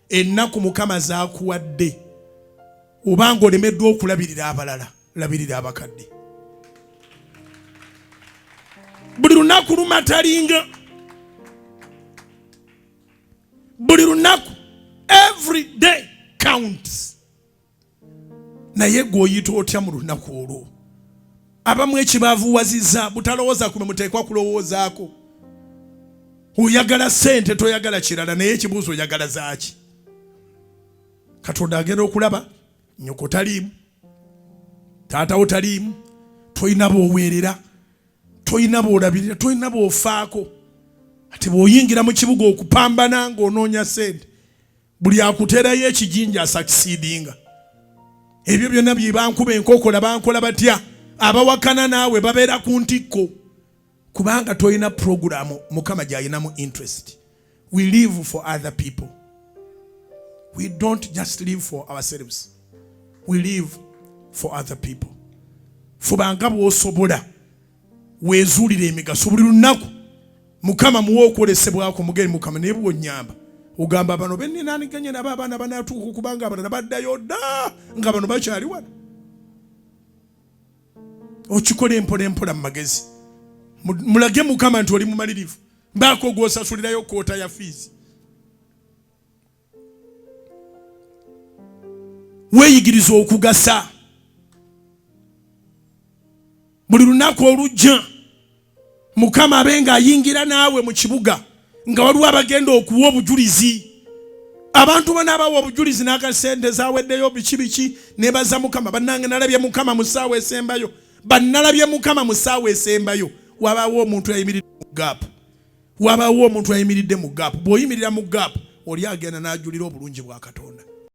ennaku Mukama zaakuwadde obanga olemeddwa okulabirira abalala labirira abakadde. Buli lunaku lumatalinga, buli lunaku, every day counts. Naye gwe oyita otya mu lunaku olwo? Abamu ekibaavuwazizza butalowooza kuno muteekwa kulowoozaako. Oyagala ssente toyagala kirala, naye ekibuuzo oyagala zaaki? Katonda agenda okulaba nnyoko taliimu, taatawo taliimu, toyina b'oweerera, toyina b'olabirira, toyina b'ofaako. Ati bw'oyingira mu kibuga okupambana ng'onoonya ssente, buli akuteerayo ekijinja asakisiidinga. Ebyo byonna bye bankuba enkokola bankola batya? Abawakana naawe babeera ku ntikko, kubanga toyina programu Mukama gy'ayinamu interest. We live for other people. We don't just live for ourselves. We live for other people. Fubanga bw'osobola weezuulire emigaso buli lunaku. Mukama muwe okwolesebwako mugeri Mukama naye bw'onnyamba ogamba bano benninaniganye nabo abaana banatuuka kubanga abalala baddayo dda nga bano bakyali wano. Okikola empola mu magezi. Mulage Mukama nti oli mumalirivu. Mbaako gw'osasulirayo koota ya fiizi. Weeyigiriza okugasa. Buli lunaku olujja Mukama abenga ayingira naawe mu kibuga nga waliwo abagenda okuwa obujulizi. Abantu banaabawa obujulizi n'akasente zaaweddeyo biki ne baza Mukama. Bannange nalabye Mukama mu ssaawa esembayo. Bannalabye Mukama mu ssaawa esembayo. Wabaawo omuntu ayimiridde mu gaapu. Wabaawo omuntu ayimiridde mu gaapu. Bw'oyimirira mu gaapu oli agenda n'ajulira obulungi bwa Katonda.